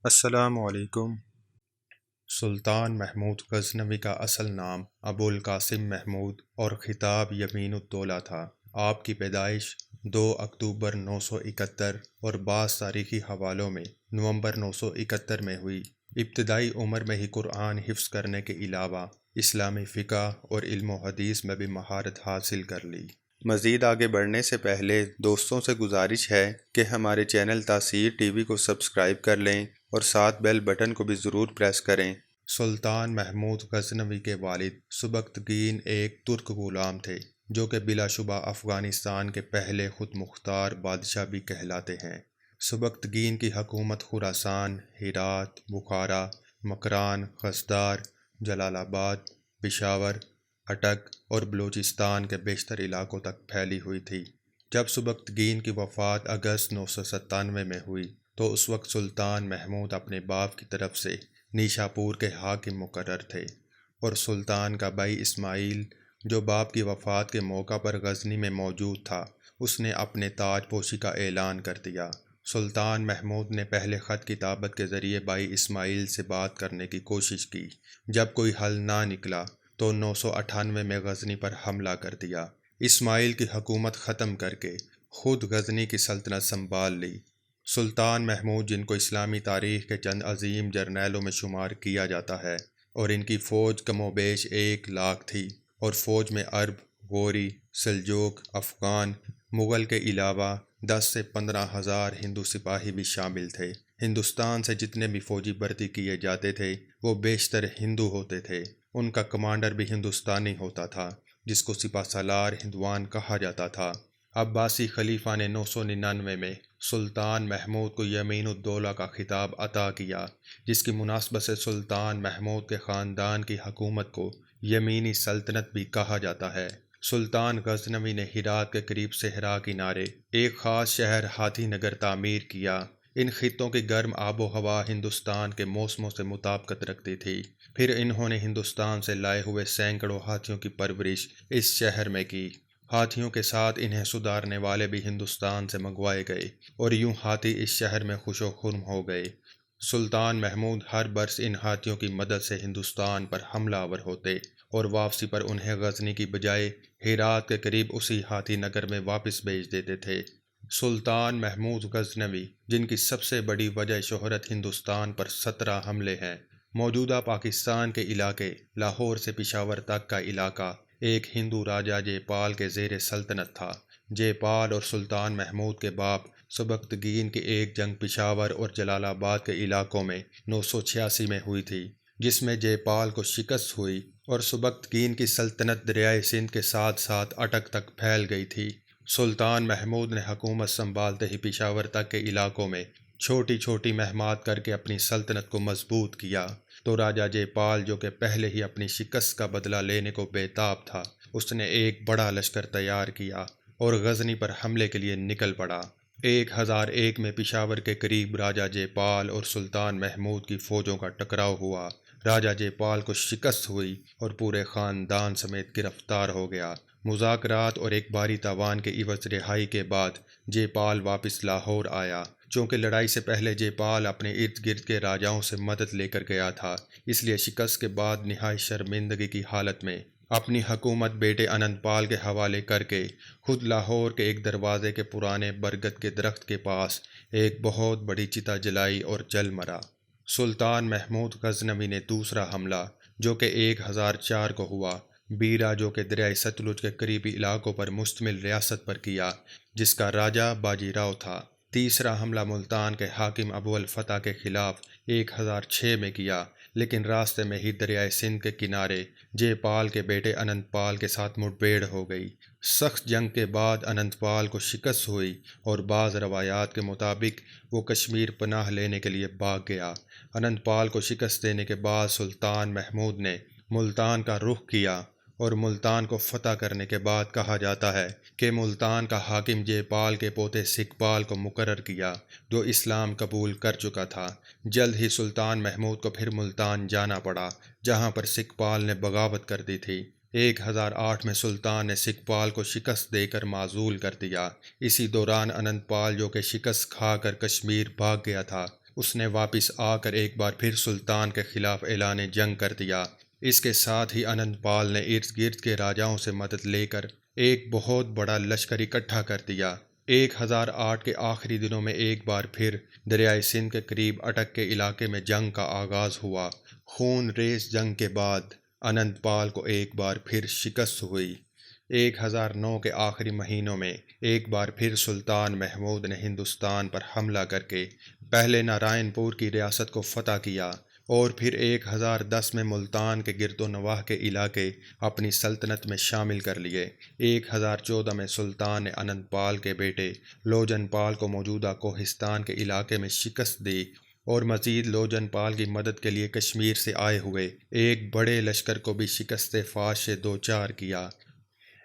السلام علیکم۔ سلطان محمود غزنوی کا اصل نام ابو القاسم محمود اور خطاب یمینُدولہ تھا۔ آپ کی پیدائش 2 اکتوبر 971 اور بعض تاریخی حوالوں میں نومبر 971 میں ہوئی۔ ابتدائی عمر میں ہی قرآن حفظ کرنے کے علاوہ اسلامی فقہ اور علم و حدیث میں بھی مہارت حاصل کر لی۔ مزید آگے بڑھنے سے پہلے دوستوں سے گزارش ہے کہ ہمارے چینل تاثیر ٹی وی کو سبسکرائب کر لیں اور ساتھ بیل بٹن کو بھی ضرور پریس کریں۔ سلطان محمود غزنوی کے والد subaktgin ایک ترک غلام تھے جو کہ بلاشبہ افغانستان کے پہلے خود مختار بادشاہ بھی کہلاتے ہیں۔ subaktgin کی حکومت خراسان، ہرات، بخارا، مکران، قصدار، جلال آباد، پشاور، اٹک اور بلوچستان کے بیشتر علاقوں تک پھیلی ہوئی تھی۔ جب subaktgin کی وفات اگست 997 میں ہوئی تو اس وقت سلطان محمود اپنے باپ کی طرف سے نیشاپور کے حاکم مقرر تھے، اور سلطان کا بھائی اسماعیل جو باپ کی وفات کے موقع پر غزنی میں موجود تھا، اس نے اپنے تاج پوشی کا اعلان کر دیا۔ سلطان محمود نے پہلے خط کتابت کے ذریعے بھائی اسماعیل سے بات کرنے کی کوشش کی۔ جب کوئی حل نہ نکلا تو 998 میں غزنی پر حملہ کر دیا۔ اسماعیل کی حکومت ختم کر کے خود غزنی کی سلطنت سنبھال لی۔ سلطان محمود، جن کو اسلامی تاریخ کے چند عظیم جرنیلوں میں شمار کیا جاتا ہے، اور ان کی فوج کم و بیش 1 لاکھ تھی، اور فوج میں عرب، غوری، سلجوق، افغان، مغل کے علاوہ 10 سے 15 ہزار ہندو سپاہی بھی شامل تھے۔ ہندوستان سے جتنے بھی فوجی بھرتی کیے جاتے تھے وہ بیشتر ہندو ہوتے تھے۔ ان کا کمانڈر بھی ہندوستانی ہوتا تھا، جس کو سپہ سالار ہندوان کہا جاتا تھا۔ عباسی خلیفہ نے 999 میں سلطان محمود کو یمینُدولہ کا خطاب عطا کیا، جس کی مناسبت سے سلطان محمود کے خاندان کی حکومت کو یمینی سلطنت بھی کہا جاتا ہے۔ سلطان غزنوی نے ہرات کے قریب صحرا کنارے ایک خاص شہر ہاتھی نگر تعمیر کیا۔ ان خطوں کی گرم آب و ہوا ہندوستان کے موسموں سے مطابقت رکھتی تھی۔ پھر انہوں نے ہندوستان سے لائے ہوئے سینکڑوں ہاتھیوں کی پرورش اس شہر میں کی۔ ہاتھیوں کے ساتھ انہیں سدھارنے والے بھی ہندوستان سے منگوائے گئے، اور یوں ہاتھی اس شہر میں خوش و خرم ہو گئے۔ سلطان محمود ہر برس ان ہاتھیوں کی مدد سے ہندوستان پر حملہ آور ہوتے، اور واپسی پر انہیں غزنی کی بجائے ہرات کے قریب اسی ہاتھی نگر میں واپس بھیج دیتے تھے۔ سلطان محمود غزنوی، جن کی سب سے بڑی وجہ شہرت ہندوستان پر 17 حملے ہیں۔ موجودہ پاکستان کے علاقے لاہور سے پشاور تک کا علاقہ ایک ہندو راجہ جے پال کے زیر سلطنت تھا۔ جے پال اور سلطان محمود کے باپ subaktgin کی ایک جنگ پشاور اور جلال آباد کے علاقوں میں 986 میں ہوئی تھی، جس میں جے پال کو شکست ہوئی اور subaktgin کی سلطنت دریائے سندھ کے ساتھ ساتھ اٹک تک پھیل گئی تھی۔ سلطان محمود نے حکومت سنبھالتے ہی پشاور تک کے علاقوں میں چھوٹی چھوٹی مہمات کر کے اپنی سلطنت کو مضبوط کیا، تو راجہ جے پال، جو کہ پہلے ہی اپنی شکست کا بدلہ لینے کو بے تاب تھا، اس نے ایک بڑا لشکر تیار کیا اور غزنی پر حملے کے لیے نکل پڑا۔ 1001 میں پشاور کے قریب راجہ جے پال اور سلطان محمود کی فوجوں کا ٹکراؤ ہوا۔ راجہ جے پال کو شکست ہوئی اور پورے خاندان سمیت گرفتار ہو گیا۔ مذاکرات اور ایک بھاری تاوان کے عوض رہائی کے بعد جے پال واپس لاہور آیا۔ چونکہ لڑائی سے پہلے جے پال اپنے ارد گرد کے راجاؤں سے مدد لے کر گیا تھا، اس لیے شکست کے بعد نہایت شرمندگی کی حالت میں اپنی حکومت بیٹے اننت پال کے حوالے کر کے خود لاہور کے ایک دروازے کے پرانے برگد کے درخت کے پاس ایک بہت بڑی چتا جلائی اور جل مرا۔ سلطان محمود غزنوی نے دوسرا حملہ، جو کہ 1004 کو ہوا، بیرا، جو کہ دریائے ستلج کے قریبی علاقوں پر مشتمل ریاست پر کیا، جس کا راجہ باجی راؤ تھا۔ تیسرا حملہ ملتان کے حاکم ابو الفتح کے خلاف 1006 میں کیا، لیکن راستے میں ہی دریائے سندھ کے کنارے جے پال کے بیٹے اننت پال کے ساتھ مٹبھیڑ ہو گئی۔ سخت جنگ کے بعد اننت پال کو شکست ہوئی اور بعض روایات کے مطابق وہ کشمیر پناہ لینے کے لیے بھاگ گیا۔ اننت پال کو شکست دینے کے بعد سلطان محمود نے ملتان کا رخ کیا، اور ملتان کو فتح کرنے کے بعد کہا جاتا ہے کہ ملتان کا حاکم جے پال کے پوتے سکھپال کو مقرر کیا، جو اسلام قبول کر چکا تھا۔ جلد ہی سلطان محمود کو پھر ملتان جانا پڑا، جہاں پر سکھپال نے بغاوت کر دی تھی۔ 1008 میں سلطان نے سکھپال کو شکست دے کر معزول کر دیا۔ اسی دوران اننت پال، جو کہ شکست کھا کر کشمیر بھاگ گیا تھا، اس نے واپس آ کر ایک بار پھر سلطان کے خلاف اعلان جنگ کر دیا۔ اس کے ساتھ ہی انند پال نے ارد گرد کے راجاؤں سے مدد لے کر ایک بہت بڑا لشکر اکٹھا کر دیا۔ 1008 کے آخری دنوں میں ایک بار پھر دریائے سندھ کے قریب اٹک کے علاقے میں جنگ کا آغاز ہوا۔ خون ریز جنگ کے بعد انند پال کو ایک بار پھر شکست ہوئی۔ 1009 کے آخری مہینوں میں ایک بار پھر سلطان محمود نے ہندوستان پر حملہ کر کے پہلے نارائن پور کی ریاست کو فتح کیا اور پھر 1010 میں ملتان کے گرد و نواح کے علاقے اپنی سلطنت میں شامل کر لیے۔ 1014 میں سلطان نے انند پال کے بیٹے لوجن پال کو موجودہ کوہستان کے علاقے میں شکست دی اور مزید لوجن پال کی مدد کے لیے کشمیر سے آئے ہوئے ایک بڑے لشکر کو بھی شکست فاش سے دوچار کیا۔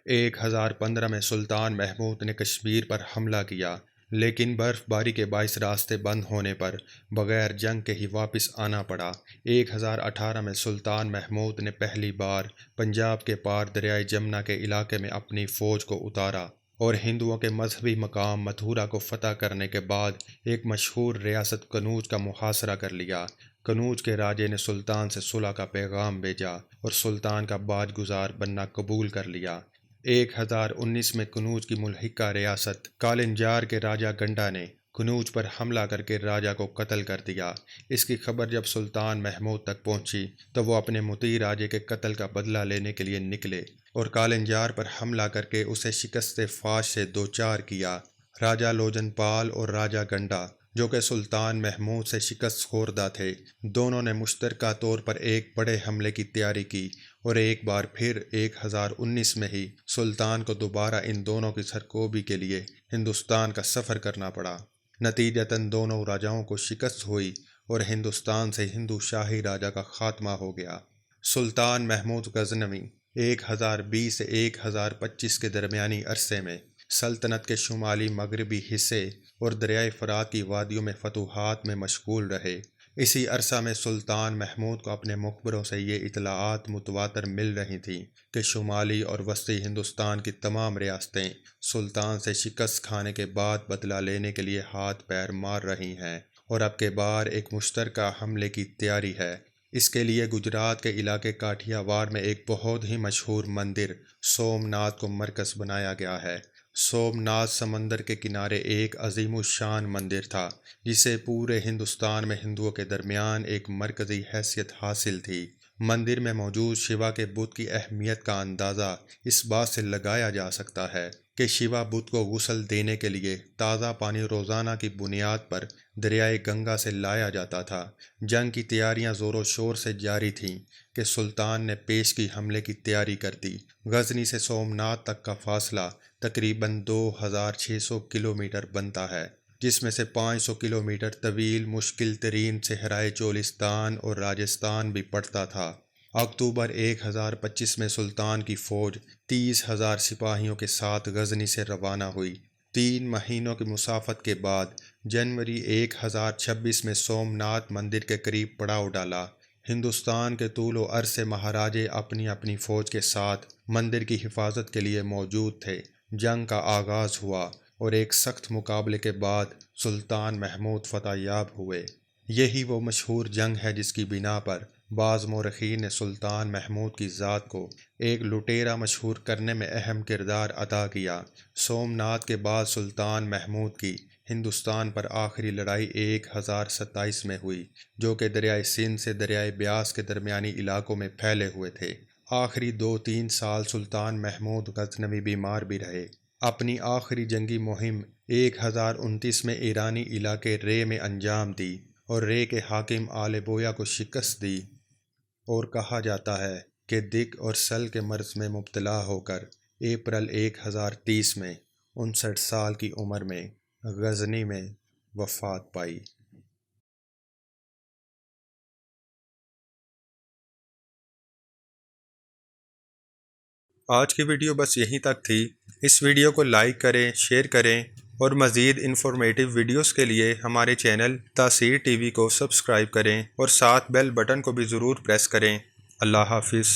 1015 میں سلطان محمود نے کشمیر پر حملہ کیا، لیکن برف باری کے باعث راستے بند ہونے پر بغیر جنگ کے ہی واپس آنا پڑا۔ 1018 میں سلطان محمود نے پہلی بار پنجاب کے پار دریائے جمنا کے علاقے میں اپنی فوج کو اتارا اور ہندوؤں کے مذہبی مقام متھورا کو فتح کرنے کے بعد ایک مشہور ریاست قنوج کا محاصرہ کر لیا۔ قنوج کے راجے نے سلطان سے صلح کا پیغام بھیجا اور سلطان کا باج گزار بننا قبول کر لیا۔ 1019 میں قنوج کی ملحقہ ریاست کالنجار کے راجہ گنڈا نے قنوج پر حملہ کر کے راجہ کو قتل کر دیا۔ اس کی خبر جب سلطان محمود تک پہنچی تو وہ اپنے مطیع راجے کے قتل کا بدلہ لینے کے لیے نکلے اور کالنجار پر حملہ کر کے اسے شکست فاش سے دوچار کیا۔ راجہ لوجن پال اور راجہ گنڈا، جو کہ سلطان محمود سے شکست خوردہ تھے، دونوں نے مشترکہ طور پر ایک بڑے حملے کی تیاری کی اور ایک بار پھر 1019 میں ہی سلطان کو دوبارہ ان دونوں کی سرکوبی کے لیے ہندوستان کا سفر کرنا پڑا۔ نتیجتاً دونوں راجاؤں کو شکست ہوئی اور ہندوستان سے ہندو شاہی راجہ کا خاتمہ ہو گیا۔ سلطان محمود غزنوی 1020 سے 1025 کے درمیانی عرصے میں سلطنت کے شمالی مغربی حصے اور دریائے فرات کی وادیوں میں فتوحات میں مشغول رہے۔ اسی عرصہ میں سلطان محمود کو اپنے مخبروں سے یہ اطلاعات متواتر مل رہی تھیں کہ شمالی اور وسطی ہندوستان کی تمام ریاستیں سلطان سے شکست کھانے کے بعد بدلہ لینے کے لیے ہاتھ پیر مار رہی ہیں اور اب کے بار ایک مشترکہ حملے کی تیاری ہے۔ اس کے لیے گجرات کے علاقے کاٹھیا وار میں ایک بہت ہی مشہور مندر سومناتھ کو مرکز بنایا گیا ہے۔ سومناتھ سمندر کے کنارے ایک عظیم الشان مندر تھا جسے پورے ہندوستان میں ہندوؤں کے درمیان ایک مرکزی حیثیت حاصل تھی۔ مندر میں موجود شیوا کے بت کی اہمیت کا اندازہ اس بات سے لگایا جا سکتا ہے کہ شیوا بت کو غسل دینے کے لیے تازہ پانی روزانہ کی بنیاد پر دریائے گنگا سے لایا جاتا تھا۔ جنگ کی تیاریاں زور و شور سے جاری تھیں کہ سلطان نے پیشگی حملے کی تیاری کر دی۔ غزنی سے سومناتھ تک کا فاصلہ تقریباً 2600 کلومیٹر بنتا ہے، جس میں سے 500 کلومیٹر طویل مشکل ترین صحرائے چولستان اور راجستھان بھی پڑتا تھا۔ اکتوبر 1025 میں سلطان کی فوج 30,000 سپاہیوں کے ساتھ غزنی سے روانہ ہوئی۔ 3 مہینوں کی مسافت کے بعد جنوری 1026 میں سومناتھ مندر کے قریب پڑاؤ ڈالا۔ ہندوستان کے طول و عرض سے مہاراجے اپنی اپنی فوج کے ساتھ مندر کی حفاظت کے لیے موجود تھے۔ جنگ کا آغاز ہوا اور ایک سخت مقابلے کے بعد سلطان محمود فتح یاب ہوئے۔ یہی وہ مشہور جنگ ہے جس کی بنا پر بعض مورخین نے سلطان محمود کی ذات کو ایک لٹیرا مشہور کرنے میں اہم کردار ادا کیا۔ سومناتھ کے بعد سلطان محمود کی ہندوستان پر آخری لڑائی 1027 میں ہوئی، جو کہ دریائے سندھ سے دریائے بیاس کے درمیانی علاقوں میں پھیلے ہوئے تھے۔ آخری 2-3 سال سلطان محمود غزنوی بیمار بھی رہے۔ اپنی آخری جنگی مہم 1029 میں ایرانی علاقے رے میں انجام دی اور رے کے حاکم آل بویا کو شکست دی، اور کہا جاتا ہے کہ دک اور سل کے مرض میں مبتلا ہو کر اپریل 1030 میں 59 سال کی عمر میں غزنی میں وفات پائی۔ آج کی ویڈیو بس یہیں تک تھی۔ اس ویڈیو کو لائک کریں، شیئر کریں اور مزید انفارمیٹیو ویڈیوز کے لیے ہمارے چینل تاثیر ٹی وی کو سبسکرائب کریں اور ساتھ بیل بٹن کو بھی ضرور پریس کریں۔ اللہ حافظ۔